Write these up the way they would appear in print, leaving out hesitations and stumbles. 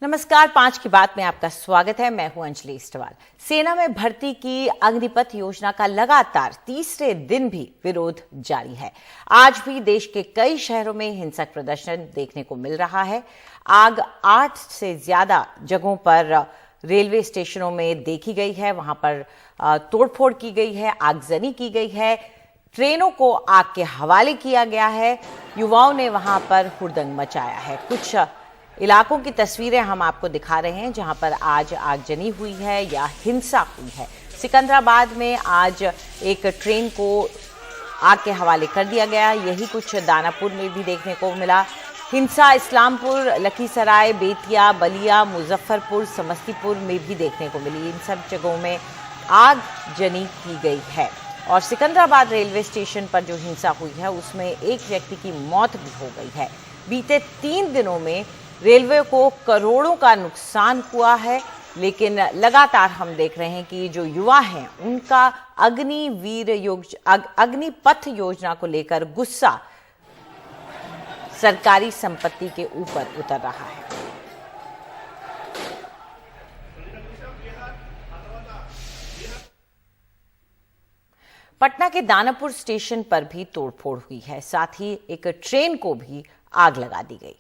नमस्कार, 5 की बात में आपका स्वागत है। मैं हूं अंजलि इस्टवाल। सेना में भर्ती की अग्निपथ योजना का लगातार तीसरे दिन भी विरोध जारी है। आज भी देश के कई शहरों में हिंसक प्रदर्शन देखने को मिल रहा है। आग 8 से ज्यादा जगहों पर रेलवे स्टेशनों में देखी गई है। वहां पर तोड़फोड़ की गई है, आगजनी की गई है, ट्रेनों को आग के हवाले किया गया है। युवाओं ने वहां पर हुड़दंग मचाया है। कुछ इलाकों की तस्वीरें हम आपको दिखा रहे हैं जहां पर आज आगजनी हुई है या हिंसा हुई है। सिकंदराबाद में आज एक ट्रेन को आग के हवाले कर दिया गया। यही कुछ दानापुर में भी देखने को मिला। हिंसा इस्लामपुर, लखीसराय, बेतिया, बलिया, मुजफ्फरपुर, समस्तीपुर में भी देखने को मिली। इन सब जगहों में आगजनी की गई है। और सिकंदराबाद रेलवे स्टेशन पर जो हिंसा हुई है उसमें एक व्यक्ति की मौत भी हो गई है। बीते 3 दिनों में रेलवे को करोड़ों का नुकसान हुआ है, लेकिन लगातार हम देख रहे हैं कि जो युवा हैं उनका अग्निपथ योजना को लेकर गुस्सा सरकारी संपत्ति के ऊपर उतर रहा है। पटना के दानापुर स्टेशन पर भी तोड़फोड़ हुई है। साथ ही एक ट्रेन को भी आग लगा दी गई।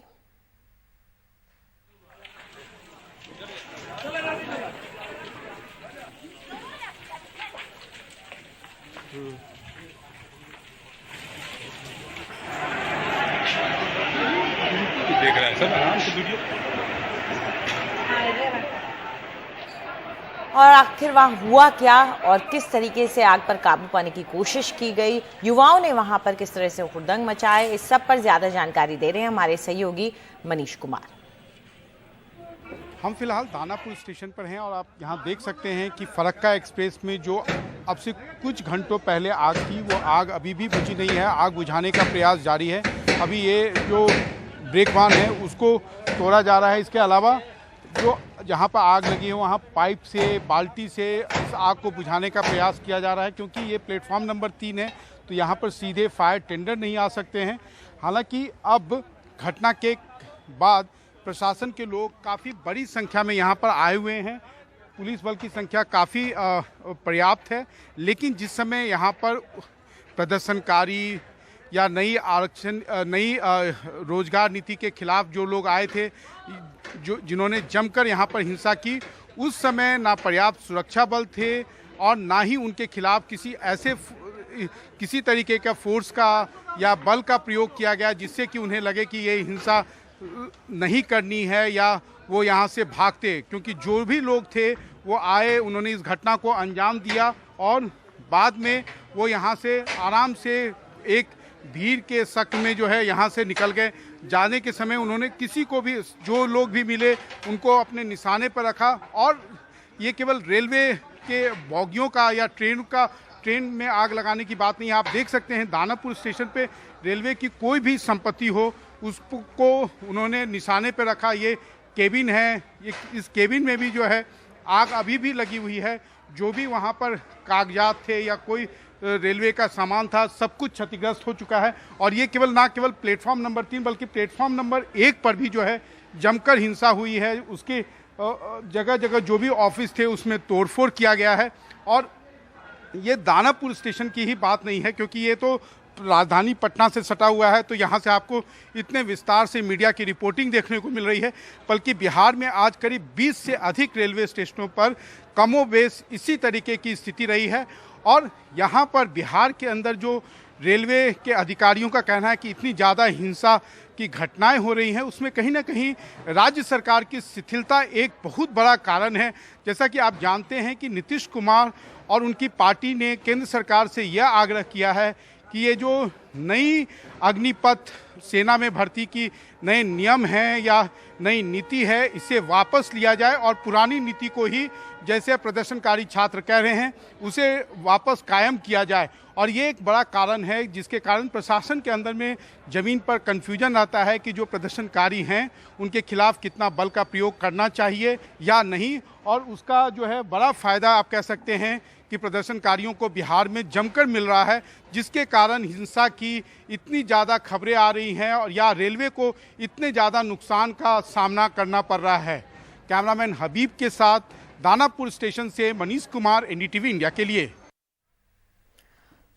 देख रहा है सर, आराम से वीडियो। और आखिर वहां हुआ क्या और किस तरीके से आग पर काबू पाने की कोशिश की गई, युवाओं ने वहां पर किस तरह से हुड़दंग मचाए, इस सब पर ज्यादा जानकारी दे रहे हैं हमारे सहयोगी मनीष कुमार। हम फिलहाल दानापुर स्टेशन पर हैं और आप यहाँ देख सकते हैं कि फरक्का एक्सप्रेस में जो अब से कुछ घंटों पहले आग थी वो आग अभी भी बुझी नहीं है। आग बुझाने का प्रयास जारी है। अभी ये जो ब्रेक वान है उसको तोड़ा जा रहा है। इसके अलावा जो जहाँ पर आग लगी है वहाँ पाइप से, बाल्टी से इस आग को बुझाने का प्रयास किया जा रहा है, क्योंकि ये प्लेटफॉर्म नंबर 3 है तो यहाँ पर सीधे फायर टेंडर नहीं आ सकते हैं। हालांकि अब घटना के बाद प्रशासन के लोग काफ़ी बड़ी संख्या में यहाँ पर आए हुए हैं। पुलिस बल की संख्या काफ़ी पर्याप्त है, लेकिन जिस समय यहाँ पर प्रदर्शनकारी या नई रोजगार नीति के खिलाफ जो लोग आए थे, जिन्होंने जमकर यहाँ पर हिंसा की, उस समय ना पर्याप्त सुरक्षा बल थे और ना ही उनके खिलाफ किसी तरीके का फोर्स का या बल का प्रयोग किया गया जिससे कि उन्हें लगे कि ये हिंसा नहीं करनी है या वो यहाँ से भागते। क्योंकि जो भी लोग थे वो आए, उन्होंने इस घटना को अंजाम दिया और बाद में वो यहाँ से आराम से एक भीड़ के शक में जो है यहाँ से निकल गए। जाने के समय उन्होंने किसी को भी, जो लोग भी मिले उनको अपने निशाने पर रखा। और ये केवल रेलवे के बोगियों का या ट्रेन में आग लगाने की बात नहीं है। आप देख सकते हैं दानापुर स्टेशन पे रेलवे की कोई भी संपत्ति हो उसको उन्होंने निशाने पर रखा। ये केबिन है, इस केबिन में भी जो है आग अभी भी लगी हुई है। जो भी वहाँ पर कागजात थे या कोई रेलवे का सामान था, सब कुछ क्षतिग्रस्त हो चुका है। और ये ना केवल प्लेटफॉर्म नंबर 3 बल्कि प्लेटफॉर्म नंबर 1 पर भी जो है जमकर हिंसा हुई है। उसके जगह जगह जो भी ऑफिस थे उसमें तोड़फोड़ किया गया है। और ये दानापुर स्टेशन की ही बात नहीं है, क्योंकि ये तो राजधानी पटना से सटा हुआ है, तो यहाँ से आपको इतने विस्तार से मीडिया की रिपोर्टिंग देखने को मिल रही है। बल्कि बिहार में आज करीब 20 से अधिक रेलवे स्टेशनों पर कमोबेश इसी तरीके की स्थिति रही है। और यहाँ पर बिहार के अंदर जो रेलवे के अधिकारियों का कहना है कि इतनी ज़्यादा हिंसा की घटनाएं हो रही हैं, उसमें कहीं ना कहीं राज्य सरकार की शिथिलता एक बहुत बड़ा कारण है। जैसा कि आप जानते हैं कि नीतीश कुमार और उनकी पार्टी ने केंद्र सरकार से यह आग्रह किया है कि ये जो नई अग्निपथ सेना में भर्ती की नए नियम हैं या नई नीति है, इसे वापस लिया जाए और पुरानी नीति को ही जैसे प्रदर्शनकारी छात्र कह रहे हैं उसे वापस कायम किया जाए। और ये एक बड़ा कारण है जिसके कारण प्रशासन के अंदर में ज़मीन पर कन्फ्यूजन आता है कि जो प्रदर्शनकारी हैं उनके खिलाफ कितना बल का प्रयोग करना चाहिए या नहीं। और उसका जो है बड़ा फ़ायदा आप कह सकते हैं कि प्रदर्शनकारियों को बिहार में जमकर मिल रहा है, जिसके कारण हिंसा की इतनी ज़्यादा खबरें आ रही हैं और या रेलवे को इतने ज़्यादा नुकसान का सामना करना पड़ रहा है। कैमरामैन हबीब के साथ दानापुर स्टेशन से मनीष कुमार, एनडीटीवी इंडिया के लिए।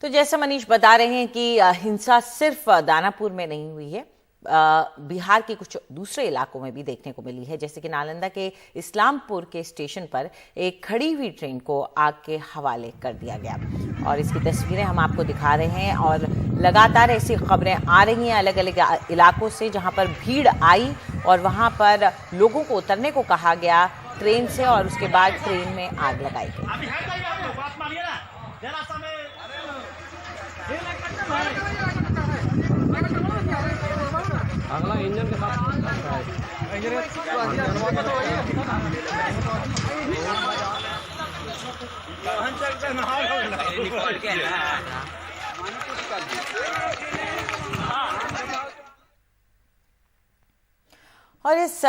तो जैसा मनीष बता रहे हैं कि हिंसा सिर्फ दानापुर में नहीं हुई है, बिहार के कुछ दूसरे इलाकों में भी देखने को मिली है। जैसे कि नालंदा के इस्लामपुर के स्टेशन पर एक खड़ी हुई ट्रेन को आग के हवाले कर दिया गया और इसकी तस्वीरें हम आपको दिखा रहे हैं। और लगातार ऐसी खबरें आ रही हैं अलग अलग इलाकों से जहां पर भीड़ आई और वहां पर लोगों को उतरने को कहा गया ट्रेन से और उसके बाद ट्रेन में आग लगाई गई। अगला इंजन के साथ और इस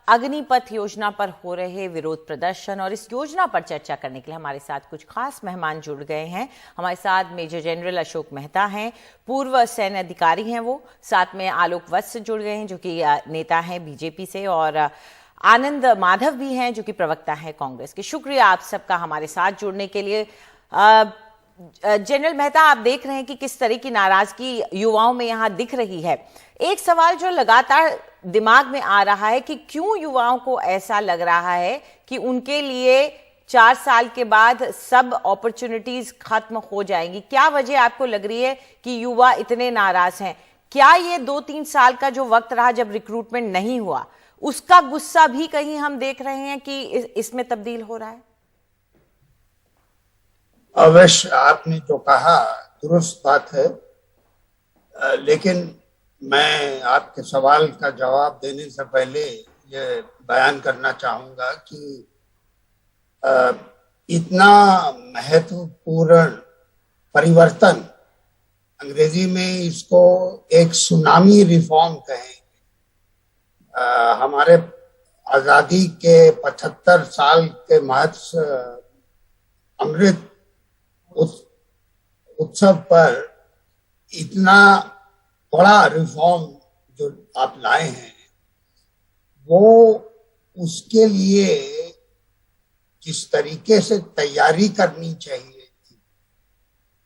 अग्निपथ योजना पर हो रहे विरोध प्रदर्शन और इस योजना पर चर्चा करने के लिए हमारे साथ कुछ खास मेहमान जुड़ गए हैं। हमारे साथ मेजर जनरल अशोक मेहता हैं, पूर्व सैन्य अधिकारी हैं वो, साथ में आलोक वत्स जुड़ गए हैं जो कि नेता हैं बीजेपी से, और आनंद माधव भी हैं जो कि प्रवक्ता हैं कांग्रेस के। शुक्रिया आप सबका हमारे साथ जुड़ने के लिए। जनरल मेहता, आप देख रहे हैं कि किस तरह की नाराजगी युवाओं में यहाँ दिख रही है। एक सवाल जो लगातार दिमाग में आ रहा है कि क्यों युवाओं को ऐसा लग रहा है कि उनके लिए 4 साल के बाद सब अपॉर्चुनिटीज खत्म हो जाएंगी। क्या वजह आपको लग रही है कि युवा इतने नाराज हैं? क्या ये 2-3 साल का जो वक्त रहा जब रिक्रूटमेंट नहीं हुआ, उसका गुस्सा भी कहीं हम देख रहे हैं कि इसमें तब्दील हो रहा है? अवश्य, आपने जो कहा दुरुस्त बात है, लेकिन मैं आपके सवाल का जवाब देने से पहले ये बयान करना चाहूंगा कि इतना महत्वपूर्ण परिवर्तन, अंग्रेजी में इसको एक सुनामी रिफॉर्म कहेंगे, हमारे आजादी के 75 साल के महत्व अमृत उत्सव पर इतना बड़ा रिफॉर्म जो आप लाए हैं, वो उसके लिए जिस तरीके से तैयारी करनी चाहिए थी,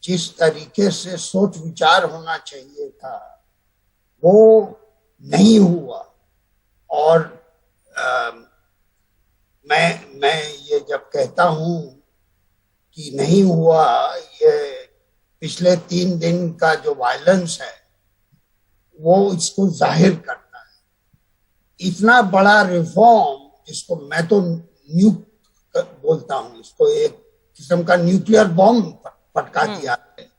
जिस तरीके से सोच विचार होना चाहिए था, वो नहीं हुआ। और मैं ये जब कहता हूं कि नहीं हुआ, ये पिछले 3 दिन का जो वायलेंस है वो इसको जाहिर करता है। इतना बड़ा रिफॉर्म, जिसको मैं तो न्यूक बोलता हूं, इसको एक किस्म का न्यूक्लियर बॉम्ब पटका दिया है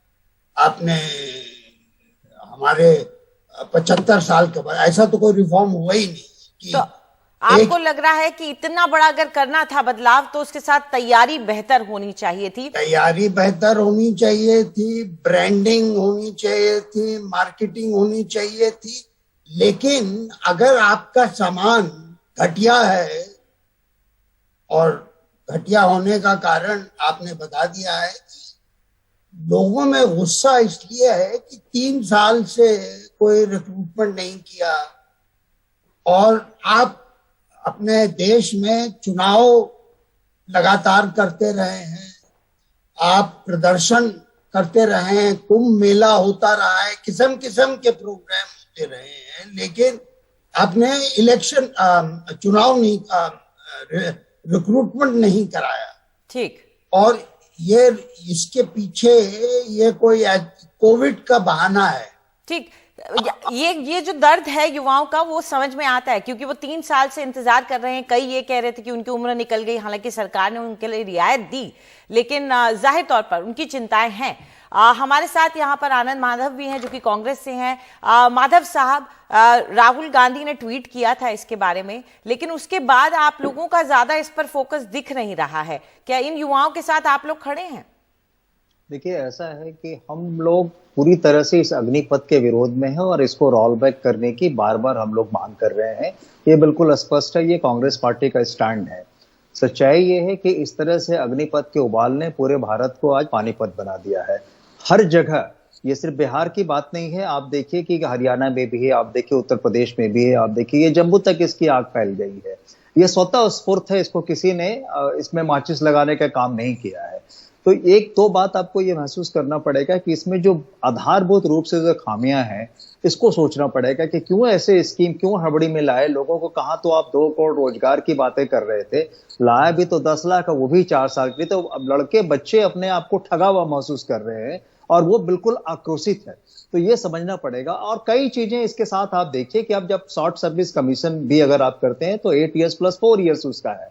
आपने हमारे 75 साल के बाद। ऐसा तो कोई रिफॉर्म हुआ ही नहीं कि तो आपको लग रहा है कि इतना बड़ा अगर करना था बदलाव तो उसके साथ तैयारी बेहतर होनी चाहिए थी? तैयारी बेहतर होनी चाहिए थी, ब्रांडिंग होनी चाहिए थी, मार्केटिंग होनी चाहिए थी। लेकिन अगर आपका सामान घटिया है, और घटिया होने का कारण आपने बता दिया है, लोगों में गुस्सा इसलिए है कि 3 साल से कोई रिक्रूटमेंट नहीं किया, और आप अपने देश में चुनाव लगातार करते रहे हैं, आप प्रदर्शन करते रहे हैं, कुंभ मेला होता रहा है, किस्म किस्म के प्रोग्राम होते रहे हैं, लेकिन आपने इलेक्शन चुनाव नहीं, रिक्रूटमेंट नहीं कराया। ठीक। और ये इसके पीछे ये कोई कोविड का बहाना है। ठीक। ये जो दर्द है युवाओं का वो समझ में आता है, क्योंकि वो 3 साल से इंतजार कर रहे हैं। कई ये कह रहे थे कि उनकी उम्र निकल गई, हालांकि सरकार ने उनके लिए रियायत दी, लेकिन जाहिर तौर पर उनकी चिंताएं हैं। हमारे साथ यहाँ पर आनंद माधव भी हैं जो कि कांग्रेस से हैं। माधव साहब, राहुल गांधी ने ट्वीट किया था इसके बारे में, लेकिन उसके बाद आप लोगों का ज्यादा इस पर फोकस दिख नहीं रहा है। क्या इन युवाओं के साथ आप लोग खड़े हैं? देखिए, ऐसा है कि हम लोग पूरी तरह से इस अग्निपथ के विरोध में हैं और इसको रोल बैक करने की बार बार हम लोग मांग कर रहे हैं। ये बिल्कुल स्पष्ट है, ये कांग्रेस पार्टी का स्टैंड है। सच्चाई ये है कि इस तरह से अग्निपथ के उबाल ने पूरे भारत को आज पानीपत बना दिया है। हर जगह, ये सिर्फ बिहार की बात नहीं है, आप देखिए कि हरियाणा में भी है, आप देखिए उत्तर प्रदेश में भी है, आप देखिए ये जम्मू तक इसकी आग फैल गई है। ये स्वतः स्फूर्त है, इसको किसी ने इसमें माचिस लगाने का काम नहीं किया है। तो एक दो बात आपको ये महसूस करना पड़ेगा कि इसमें जो आधारभूत रूप से जो खामियां हैं, इसको सोचना पड़ेगा कि क्यों ऐसे स्कीम क्यों हड़बड़ी में लाए लोगों को। कहा तो आप 2 करोड़ रोजगार की बातें कर रहे थे, लाया भी तो 10 लाख, वो भी 4 साल के लिए। तो अब लड़के बच्चे अपने आप को ठगा हुआ महसूस कर रहे हैं और वो बिल्कुल आक्रोशित है। तो ये समझना पड़ेगा। और कई चीजें इसके साथ आप देखिए कि आप जब शॉर्ट सर्विस कमीशन भी अगर आप करते हैं तो 8 years + 4 years उसका है।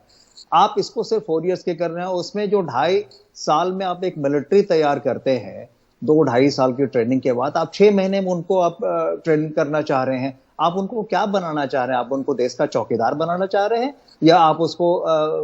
आप इसको सिर्फ 4 years के कर रहे हैं, उसमें जो 2.5 साल में आप एक मिलिट्री तैयार करते हैं, 2-2.5 साल की ट्रेनिंग के बाद आप 6 महीने में उनको आप ट्रेनिंग करना चाह रहे हैं। आप उनको क्या बनाना चाह रहे हैं? आप उनको देश का चौकीदार बनाना चाह रहे हैं या आप उसको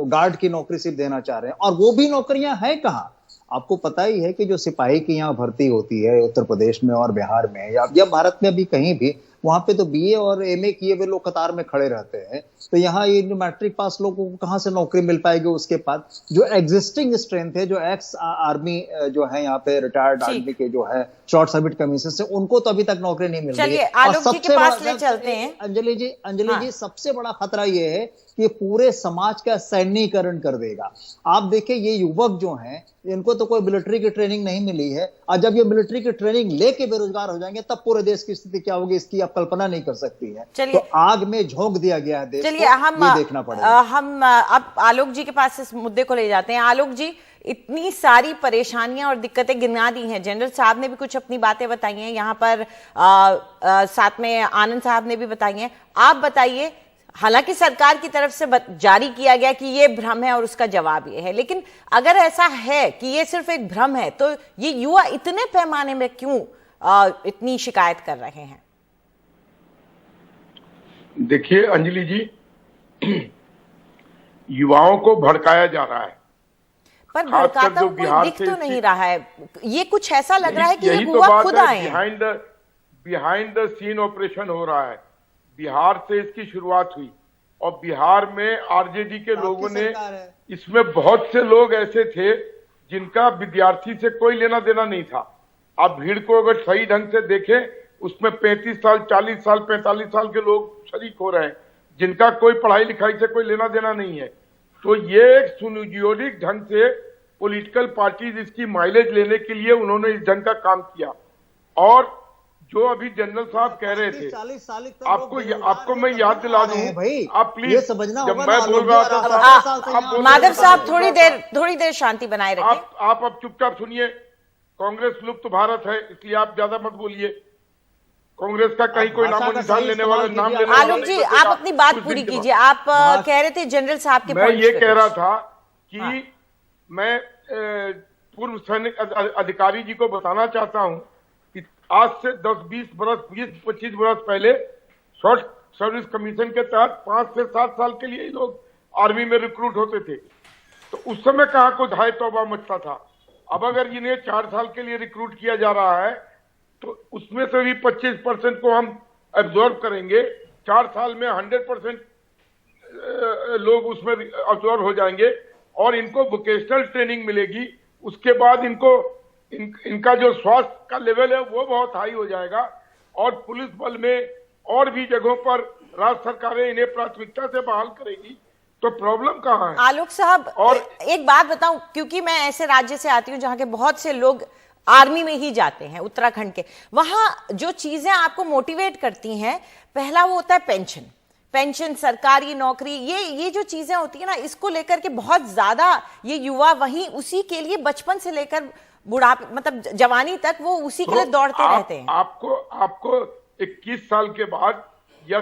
गार्ड की नौकरी सिर्फ देना चाह रहे हैं? और वो भी नौकरियां हैं कहाँ? आपको पता ही है कि जो सिपाही की यहाँ भर्ती होती है उत्तर प्रदेश में और बिहार में या भारत में भी कहीं भी, वहां पे तो BA और MA किए हुए लोग कतार में खड़े रहते हैं। तो यहाँ ये जो मैट्रिक पास लोगों को कहाँ से नौकरी मिल पाएगी? उसके बाद जो एग्जिस्टिंग स्ट्रेंथ है, जो एक्स आर्मी जो है यहाँ पे रिटायर्ड आर्मी के जो है शॉर्ट सर्विस कमीशन से, उनको तो अभी तक नौकरी नहीं मिल रही है। और सबसे बड़ा चलते हैं अंजलि जी, सबसे बड़ा खतरा ये है कि पूरे समाज का सैन्यीकरण कर देगा। आप देखिए, ये युवक जो हैं, इनको तो कोई मिलिट्री की ट्रेनिंग नहीं मिली है, और जब ये मिलिट्री की ट्रेनिंग लेके बेरोजगार हो जाएंगे तब पूरे देश की स्थिति क्या होगी, इसकी आप कल्पना नहीं कर सकती है। तो आग में झोंक दिया गया है देश को, ये देखना पड़ेगा। हम अब आलोक जी के पास इस मुद्दे को ले जाते हैं। आलोक जी, इतनी सारी परेशानियां और दिक्कतें गिना दी हैं, जनरल साहब ने भी कुछ अपनी बातें बताई हैं, यहाँ पर साथ में आनंद साहब ने भी बताई हैं। आप बताइए, हालांकि सरकार की तरफ से जारी किया गया कि ये भ्रम है और उसका जवाब ये है, लेकिन अगर ऐसा है कि ये सिर्फ एक भ्रम है तो ये युवा इतने पैमाने में क्यों इतनी शिकायत कर रहे हैं? देखिए अंजलि जी, युवाओं को भड़काया जा रहा है, पर भड़काता हुआ कोई दिख तो नहीं रहा है। ये कुछ ऐसा लग रहा है कि ये युवा खुद आए हैं। बिहाइंड द सीन ऑपरेशन हो रहा है। बिहार से इसकी शुरुआत हुई और बिहार में आरजेडी के लोगों ने, इसमें बहुत से लोग ऐसे थे जिनका विद्यार्थी से कोई लेना देना नहीं था। आप भीड़ को अगर सही ढंग से देखें, उसमें 35 साल, 40 साल, 45 साल के लोग शरीक हो रहे हैं, जिनका कोई पढ़ाई लिखाई से कोई लेना देना नहीं है। तो ये एक सुनियोजित ढंग से पॉलिटिकल पार्टीज इसकी माइलेज लेने के लिए उन्होंने इस ढंग का काम किया। और जो अभी जनरल साहब कह रहे थे, आपको मैं याद दिला दूं, आप प्लीज, जब मैं बोल रहा था, माधव साहब थोड़ी देर शांति बनाए रखें। आप अब चुपचाप सुनिए। कांग्रेस लुप्त भारत है, इसलिए आप ज्यादा मत बोलिए। कांग्रेस का कहीं कोई नामो निशान लेने वाला, नाम लेने वाला। आलोक जी, आप अपनी बात पूरी कीजिए। आप कह रहे थे जनरल साहब के, मैं ये कह रहा था कि मैं पूर्व सैनिक अधिकारी जी को बताना चाहता हूं कि आज से 10-20 बरस, 20-25 बरस पहले शॉर्ट सर्विस कमीशन के तहत 5 से 7 साल के लिए लोग आर्मी में रिक्रूट होते थे। तो उस समय कहाँ को धाय तौबा मचता था। अब अगर इन्हें 4 साल के लिए रिक्रूट किया जा रहा है तो उसमें से भी 25% को हम एब्जॉर्ब करेंगे। 4 साल में 100% लोग उसमें एब्जॉर्ब हो जाएंगे और इनको वोकेशनल ट्रेनिंग मिलेगी। उसके बाद इनका जो स्वास्थ्य का लेवल है वो बहुत हाई हो जाएगा और पुलिस बल में और भी जगहों पर राज्य सरकारें इन्हें प्राथमिकता से बहाल करेगी। तो प्रॉब्लम कहाँ है? आलोक साहब, और एक बात बताऊं, क्योंकि मैं ऐसे राज्य से आती हूं जहां के बहुत से लोग आर्मी में ही जाते हैं, उत्तराखंड के। वहां जो चीजें आपको मोटिवेट करती हैं, पहला वो होता है पेंशन, सरकारी नौकरी, ये जो चीजें होती है ना, इसको लेकर के बहुत ज्यादा ये युवा वहीं उसी के लिए बचपन से लेकर बुढ़ापे, मतलब जवानी तक वो उसी के लिए दौड़ते रहते हैं। आपको 21 साल के बाद या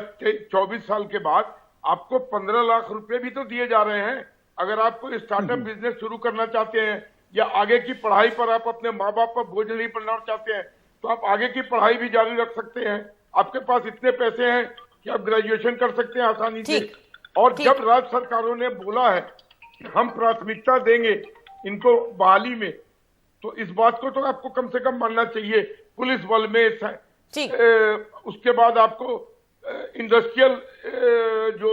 24 साल के बाद आपको 15 लाख रुपए भी तो दिए जा रहे हैं। अगर आप कोई स्टार्टअप बिजनेस शुरू करना चाहते हैं या आगे की पढ़ाई पर आप अपने माँ बाप पर बोझ नहीं बनना चाहते हैं तो आप आगे की पढ़ाई भी जारी रख सकते हैं। आपके पास इतने पैसे हैं कि आप ग्रेजुएशन कर सकते हैं आसानी से। और जब राज्य सरकारों ने बोला है कि हम प्राथमिकता देंगे इनको बहाली में, तो इस बात को तो आपको कम से कम मानना चाहिए। पुलिस बल में उसके बाद आपको इंडस्ट्रियल जो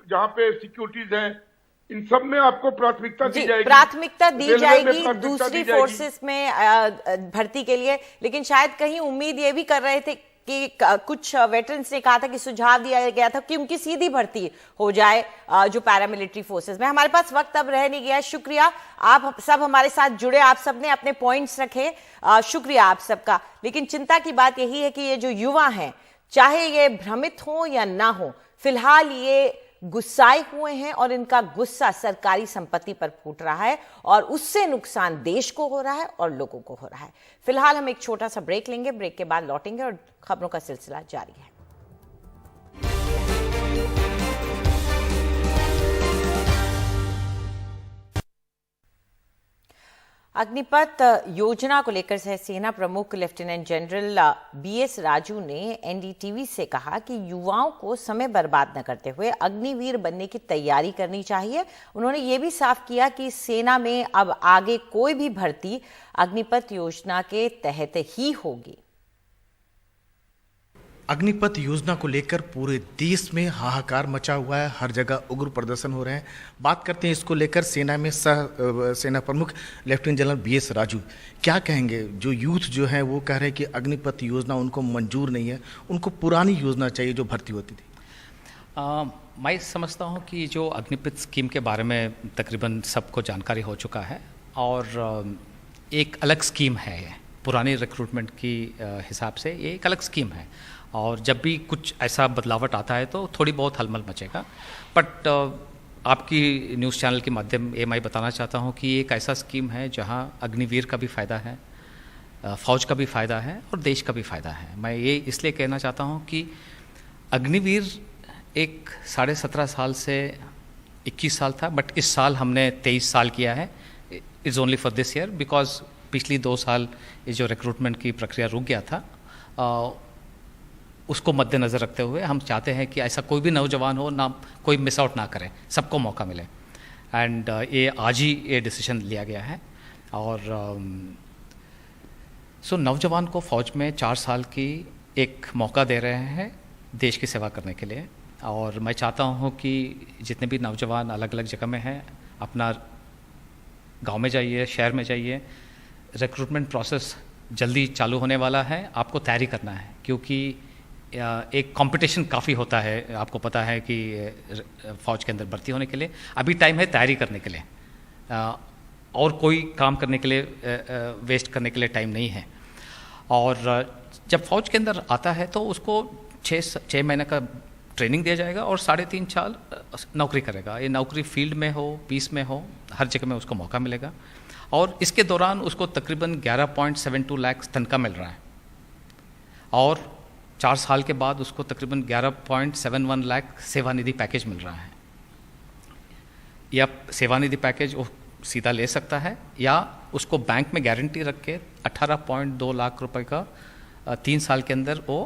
जहाँ पे सिक्योरिटीज हैं, इन सब में आपको प्राथमिकता दी जाएगी। प्राथमिकता दी जाएगी दूसरी फोर्सेस में भर्ती के लिए। लेकिन शायद कहीं उम्मीद ये भी कर रहे थे कि कुछ वेटरन्स ने कहा था कि सुझाव दिया गया था कि उनकी सीधी भर्ती हो जाए जो पैरामिलिट्री फोर्सेस में। हमारे पास वक्त अब रह नहीं गया। शुक्रिया, आप सब हमारे साथ जुड़े, आप सब ने अपने पॉइंट्स रखे, शुक्रिया आप सबका। लेकिन चिंता की बात यही है कि ये जो युवा हैं, चाहे ये भ्रमित हो या ना हो, फिलहाल ये गुस्साए हुए हैं और इनका गुस्सा सरकारी संपत्ति पर फूट रहा है और उससे नुकसान देश को हो रहा है और लोगों को हो रहा है। फिलहाल हम एक छोटा सा ब्रेक लेंगे, ब्रेक के बाद लौटेंगे और खबरों का सिलसिला जारी है। अग्निपथ योजना को लेकर सेना प्रमुख लेफ्टिनेंट जनरल बीएस राजू ने एनडीटीवी से कहा कि युवाओं को समय बर्बाद न करते हुए अग्निवीर बनने की तैयारी करनी चाहिए। उन्होंने ये भी साफ किया कि सेना में अब आगे कोई भी भर्ती अग्निपथ योजना के तहत ही होगी। अग्निपथ योजना को लेकर पूरे देश में हाहाकार मचा हुआ है, हर जगह उग्र प्रदर्शन हो रहे हैं। बात करते हैं इसको लेकर सेना में सेना प्रमुख लेफ्टिनेंट जनरल बीएस राजू क्या कहेंगे। जो यूथ जो है वो कह रहे हैं कि अग्निपथ योजना उनको मंजूर नहीं है, उनको पुरानी योजना चाहिए जो भर्ती होती थी। मैं समझता हूँ कि जो अग्निपथ स्कीम के बारे में तकरीबन सबको जानकारी हो चुका है और एक अलग स्कीम है, पुरानी रिक्रूटमेंट की हिसाब से ये एक अलग स्कीम है और जब भी कुछ ऐसा बदलावट आता है तो थोड़ी बहुत हलचल मचेगा। बट आपकी न्यूज़ चैनल के माध्यम ये मैं बताना चाहता हूँ कि एक ऐसा स्कीम है जहाँ अग्निवीर का भी फ़ायदा है, फ़ौज का भी फ़ायदा है और देश का भी फ़ायदा है। मैं ये इसलिए कहना चाहता हूँ कि अग्निवीर एक 17.5 साल से 21 साल था, बट इस साल हमने 23 साल किया है। Is only for this year because पिछली 2 साल ये जो रिक्रूटमेंट की प्रक्रिया रुक गया था, उसको मद्देनज़र रखते हुए हम चाहते हैं कि ऐसा कोई भी नौजवान हो ना, कोई मिस आउट ना करे, सबको मौका मिले। एंड ये आज ही ये डिसीजन लिया गया है। और सो नौजवान को फ़ौज में 4 साल की एक मौका दे रहे हैं देश की सेवा करने के लिए। और मैं चाहता हूँ कि जितने भी नौजवान अलग अलग जगह में हैं, अपना गांव में जाइए, शहर में जाइए। रिक्रूटमेंट प्रोसेस जल्दी चालू होने वाला है, आपको तैयारी करना है क्योंकि एक कंपटीशन काफ़ी होता है। आपको पता है कि फ़ौज के अंदर भर्ती होने के लिए अभी टाइम है तैयारी करने के लिए, और कोई काम करने के लिए वेस्ट करने के लिए टाइम नहीं है। और जब फ़ौज के अंदर आता है तो उसको 6 महीने का ट्रेनिंग दिया जाएगा और 3.5 साल नौकरी करेगा। ये नौकरी फील्ड में हो, पीस में हो, हर जगह में उसको मौका मिलेगा। और इसके दौरान उसको तकरीबन 11.72 लाख तनख्वाह मिल रहा है और 4 साल के बाद उसको तकरीबन 11.71 लाख सेवानिधि पैकेज मिल रहा है। या सेवानिधि पैकेज वो सीधा ले सकता है या उसको बैंक में गारंटी रख के 18.2 लाख रुपए का 3 साल के अंदर वो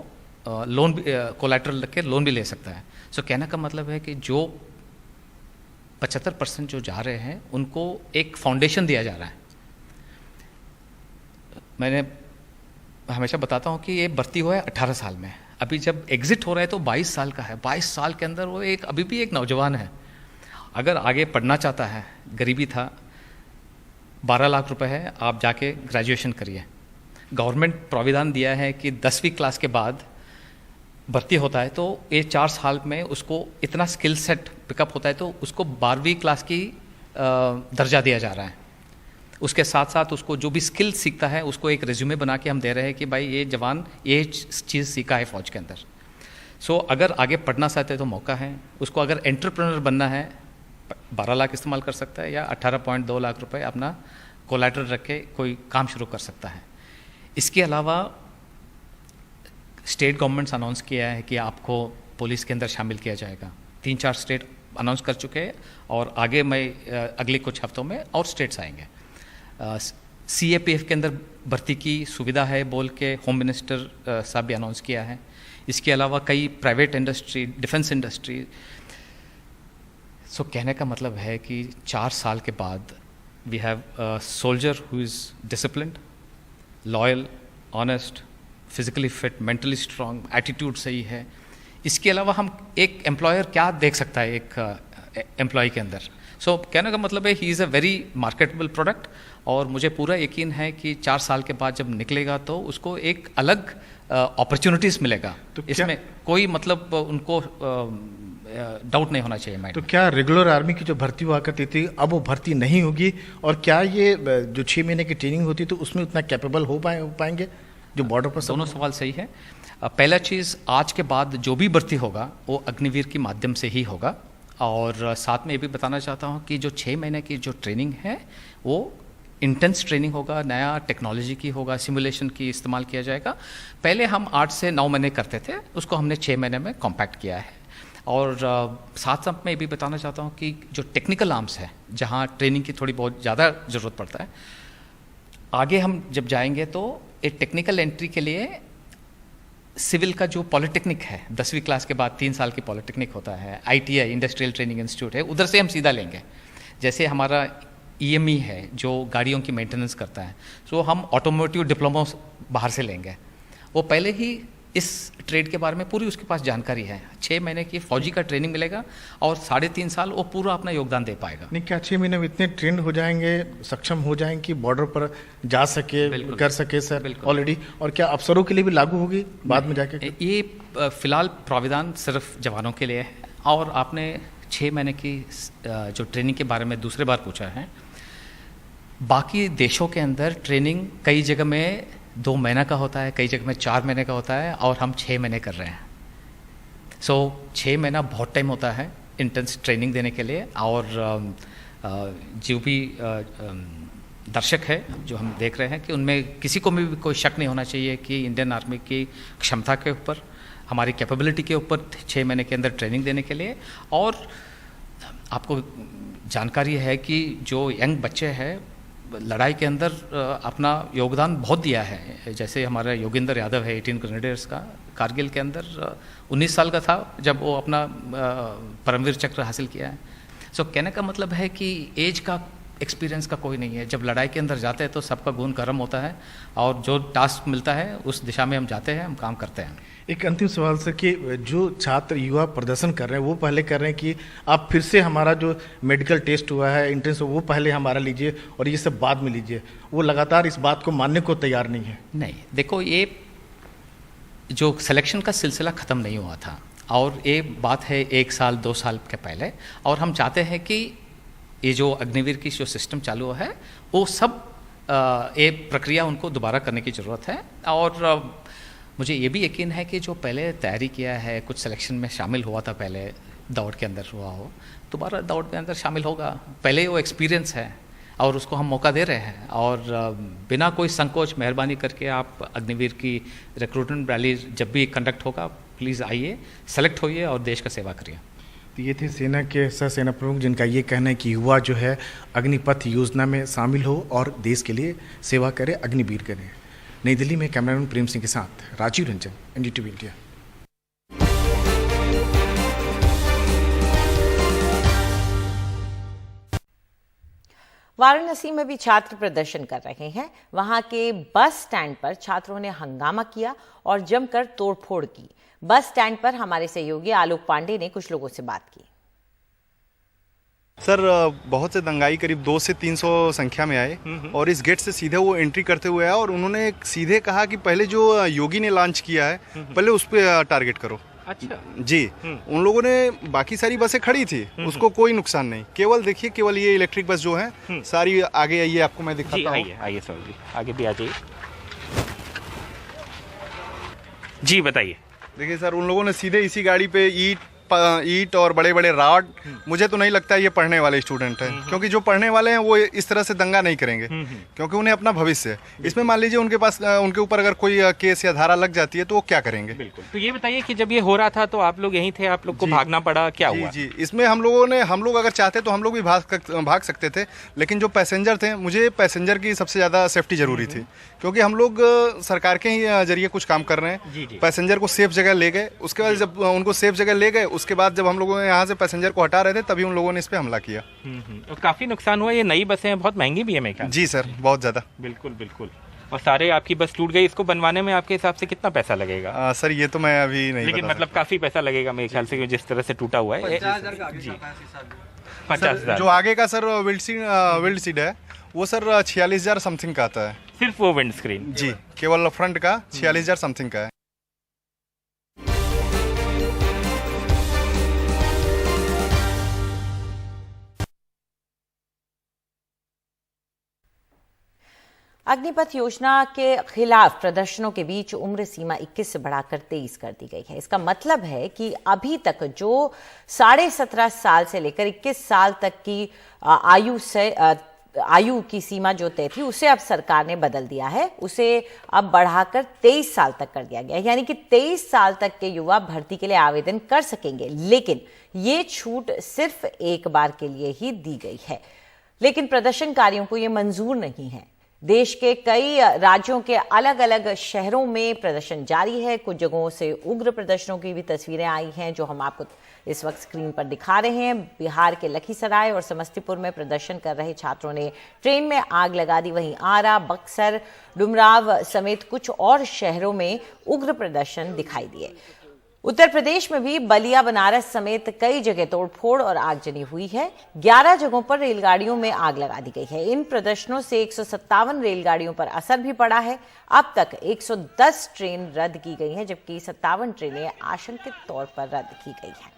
लोन भी कोलैटरल रख के लोन भी ले सकता है। सो कहने का मतलब है कि जो 75% जो जा रहे हैं उनको एक फाउंडेशन दिया जा रहा है। मैंने हमेशा बताता हूँ कि ये भर्ती हुआ है 18 साल में, अभी जब एग्जिट हो रहा है तो 22 साल का है। 22 साल के अंदर वो अभी भी एक नौजवान है। अगर आगे पढ़ना चाहता है, गरीबी था, 12 लाख रुपए है, आप जाके ग्रेजुएशन करिए। गवर्नमेंट प्रोविधान दिया है कि 10वीं क्लास के बाद भर्ती होता है तो ये 4 साल में उसको इतना स्किल सेट पिकअप होता है तो उसको 12वीं क्लास की दर्जा दिया जा रहा है। उसके साथ साथ उसको जो भी स्किल सीखता है उसको एक रिज्यूमे बना के हम दे रहे हैं कि भाई ये जवान ये चीज़ सीखा है फ़ौज के अंदर। सो अगर आगे पढ़ना चाहते हैं तो मौका है। उसको अगर एंटरप्रेन्योर बनना है 12 लाख इस्तेमाल कर सकता है या 18.2 लाख रुपए अपना कोलैटरल रख के कोई काम शुरू कर सकता है। इसके अलावा स्टेट गवर्नमेंट्स अनाउंस किया है कि आपको पुलिस के अंदर शामिल किया जाएगा। 3-4 स्टेट अनाउंस कर चुके हैं और आगे मैं अगले कुछ हफ्तों में और स्टेट्स आएंगे। CAPF के अंदर भर्ती की सुविधा है बोल के होम मिनिस्टर साहब भी अनाउंस किया है। इसके अलावा कई private industry, defence industry. So कहने का मतलब है कि 4 साल के बाद we have a soldier who is disciplined, loyal, honest, physically fit, mentally strong, attitude सही है। इसके अलावा हम एक एम्प्लॉयर क्या देख सकता है एक एम्प्लॉय के अंदर। सो कहने का मतलब है he is a very marketable product, और मुझे पूरा यकीन है कि 4 साल के बाद जब निकलेगा तो उसको एक अलग अपॉर्चुनिटीज़ मिलेगा। तो इसमें कोई मतलब उनको डाउट नहीं होना चाहिए माइंड। तो क्या रेगुलर आर्मी की जो भर्ती हुआ करती थी अब वो भर्ती नहीं होगी, और क्या ये जो 6 महीने की ट्रेनिंग होती तो उसमें उतना कैपेबल हो पाएंगे जो बॉर्डर पर? दोनों सवाल सही है। पहला चीज़, आज के बाद जो भी भर्ती होगा वो अग्निवीर के माध्यम से ही होगा, और साथ में ये भी बताना चाहता हूँ कि जो 6 महीने की जो ट्रेनिंग है वो इंटेंस ट्रेनिंग होगा, नया टेक्नोलॉजी की होगा, सिमुलेशन की इस्तेमाल किया जाएगा। पहले हम 8 से 9 महीने करते थे, उसको हमने 6 महीने में कॉम्पैक्ट किया है। और साथ साथ मैं ये भी बताना चाहता हूँ कि जो टेक्निकल आर्म्स है जहाँ ट्रेनिंग की थोड़ी बहुत ज़्यादा ज़रूरत पड़ता है, आगे हम जब जाएंगे तो एक टेक्निकल एंट्री के लिए सिविल का जो पॉलिटेक्निक है, 10वीं क्लास के बाद 3 साल की पॉलिटेक्निक होता है, ITI इंडस्ट्रियल ट्रेनिंग इंस्टीट्यूट है, उधर से हम सीधा लेंगे। जैसे हमारा EME है जो गाड़ियों की मेंटेनेंस करता है, सो हम ऑटोमोटिव डिप्लोमा बाहर से लेंगे। वो पहले ही इस ट्रेड के बारे में पूरी उसके पास जानकारी है। 6 महीने की फौजी का ट्रेनिंग मिलेगा और 3.5 साल वो पूरा अपना योगदान दे पाएगा। नहीं, क्या 6 महीने में इतने ट्रेंड हो जाएंगे, सक्षम हो जाएंगे कि बॉर्डर पर जा सके, कर सके सर ऑलरेडी? और क्या अफसरों के लिए भी लागू होगी बाद में जाके? ये फिलहाल प्राविधान सिर्फ जवानों के लिए है। और आपने 6 महीने की जो ट्रेनिंग के बारे में दूसरे बार पूछा है, बाकी देशों के अंदर ट्रेनिंग कई जगह में 2 महीना का होता है, कई जगह में 4 महीने का होता है, और हम 6 महीने कर रहे हैं। सो 6 महीना बहुत टाइम होता है इंटेंस ट्रेनिंग देने के लिए। और जो भी दर्शक है जो हम देख रहे हैं कि उनमें किसी को भी कोई शक नहीं होना चाहिए कि इंडियन आर्मी की क्षमता के ऊपर, हमारी कैपेबिलिटी के ऊपर 6 महीने के अंदर ट्रेनिंग देने के लिए। और आपको जानकारी है कि जो यंग बच्चे हैं लड़ाई के अंदर अपना योगदान बहुत दिया है। जैसे हमारा योगेंद्र यादव है 18 ग्रेनेडियर्स का, कारगिल के अंदर 19 साल का था जब वो अपना परमवीर चक्र हासिल किया है। सो कहने का मतलब है कि एज का, एक्सपीरियंस का कोई नहीं है। जब लड़ाई के अंदर जाते हैं तो सबका गुण कर्म होता है, और जो टास्क मिलता है उस दिशा में हम जाते हैं, हम काम करते हैं। एक अंतिम सवाल सर कि जो छात्र युवा प्रदर्शन कर रहे हैं वो पहले कर रहे हैं कि आप फिर से हमारा जो मेडिकल टेस्ट हुआ है, इंट्रेंस, वो पहले हमारा लीजिए और ये सब बाद में लीजिए। वो लगातार इस बात को मानने को तैयार नहीं है। नहीं, देखो, ये जो सिलेक्शन का सिलसिला ख़त्म नहीं हुआ था, और ये बात है 1 साल 2 साल के पहले। और हम चाहते हैं कि ये जो अग्निवीर की जो सिस्टम चालू है वो सब ये प्रक्रिया उनको दोबारा करने की ज़रूरत है। और मुझे ये भी यकीन है कि जो पहले तैयारी किया है, कुछ सिलेक्शन में शामिल हुआ था, पहले दौड़ के अंदर हुआ हो, दोबारा दौड़ के अंदर शामिल होगा। पहले वो एक्सपीरियंस है और उसको हम मौका दे रहे हैं। और बिना कोई संकोच, मेहरबानी करके आप अग्निवीर की रिक्रूटमेंट रैली जब भी कंडक्ट होगा, प्लीज़ आइए, सेलेक्ट होइए और देश का सेवा करिए। तो ये थे सेना के सह सेना प्रमुख जिनका ये कहना है कि युवा जो है अग्निपथ योजना में शामिल हो और देश के लिए सेवा करे, अग्निवीर करे। नई दिल्ली में कैमरामैन प्रेम सिंह के साथ राजीव रंजन, NDTV इंडिया। वाराणसी में भी छात्र प्रदर्शन कर रहे हैं। वहां के बस स्टैंड पर छात्रों ने हंगामा किया और जमकर तोड़फोड़ की। बस स्टैंड पर हमारे सहयोगी आलोक पांडे ने कुछ लोगों से बात की। सर, बहुत से दंगाई करीब 200 से 300 संख्या में आए और इस गेट से सीधे वो एंट्री करते हुए आया और उन्होंने सीधे कहा कि पहले जो योगी ने लॉन्च किया है पहले उस पर टारगेट करो। अच्छा जी, उन लोगों ने, बाकी सारी बसें खड़ी थी, उसको कोई नुकसान नहीं। केवल देखिए, केवल ये इलेक्ट्रिक बस जो है सारी आगे आइए, आपको मैं दिखाता हूँ। आइए सर जी, आगे भी आ जाइए जी, बताइए। देखिए सर, उन लोगों ने सीधे इसी गाड़ी पे ईंट ईंट और बड़े बड़े रॉड, मुझे तो नहीं लगता ये पढ़ने वाले स्टूडेंट हैं, क्योंकि जो पढ़ने वाले हैं वो इस तरह से दंगा नहीं करेंगे, क्योंकि उन्हें अपना भविष्य है। इसमें मान लीजिए उनके पास उनके ऊपर अगर कोई केस या धारा लग जाती है तो वो क्या करेंगे। बिल्कुल। तो ये बताइए कि जब ये हो रहा था तो आप लोग यहीं थे, आप लोग को भागना पड़ा, क्या हुआ? जी, इसमें हम लोग अगर चाहते तो हम लोग भी भाग सकते थे, लेकिन जो पैसेंजर थे, मुझे पैसेंजर की सबसे ज़्यादा सेफ्टी जरूरी थी, क्योंकि हम लोग सरकार के ही जरिए कुछ काम कर रहे हैं। पैसेंजर को सेफ जगह ले गए, उसके बाद जब उनको सेफ जगह ले गए, उसके बाद जब हम लोगों ने यहाँ से पैसेंजर को हटा रहे थे तभी उन लोगों ने इस पे हमला किया। और काफी नुकसान हुआ। ये नई बसें हैं, बहुत महंगी भी है मेरे ख्याल। जी सर, बहुत ज़्यादा। बिल्कुल बिल्कुल। और सारे आपकी बस टूट गई, इसको बनवाने में आपके हिसाब से कितना पैसा लगेगा? सर ये तो मैं अभी नहीं, लेकिन मतलब काफी पैसा लगेगा मेरे ख्याल से, जिस तरह से टूटा हुआ है। 50,000। जो आगे का सर विंड सीट है वो सर 46,000 समथिंग का आता है। सिर्फ वो विंड स्क्रीन? जी, केवल फ्रंट का 46,000 समथिंग का है। अग्निपथ योजना के खिलाफ प्रदर्शनों के बीच उम्र सीमा 21 से बढ़ाकर 23 कर दी गई है। इसका मतलब है कि अभी तक जो 17.5 साल से लेकर 21 साल तक की आयु की सीमा जो तय थी उसे अब सरकार ने बदल दिया है, उसे अब बढ़ाकर 23 साल तक कर दिया गया है। यानी कि 23 साल तक के युवा भर्ती के लिए आवेदन कर सकेंगे, लेकिन ये छूट सिर्फ एक बार के लिए ही दी गई है। लेकिन प्रदर्शनकारियों को ये मंजूर नहीं है। देश के कई राज्यों के अलग अलग शहरों में प्रदर्शन जारी है। कुछ जगहों से उग्र प्रदर्शनों की भी तस्वीरें आई हैं जो हम आपको इस वक्त स्क्रीन पर दिखा रहे हैं। बिहार के लखीसराय और समस्तीपुर में प्रदर्शन कर रहे छात्रों ने ट्रेन में आग लगा दी। वहीं आरा, बक्सर, डुमराव समेत कुछ और शहरों में उग्र प्रदर्शन दिखाई दिए। उत्तर प्रदेश में भी बलिया, बनारस समेत कई जगह तोड़फोड़ और आगजनी हुई है। 11 जगहों पर रेलगाड़ियों में आग लगा दी गई है। इन प्रदर्शनों से 157 रेलगाड़ियों पर असर भी पड़ा है। अब तक 110 ट्रेन रद्द की गई हैं, जबकि 57 ट्रेनें आशंकित तौर पर रद्द की गई हैं।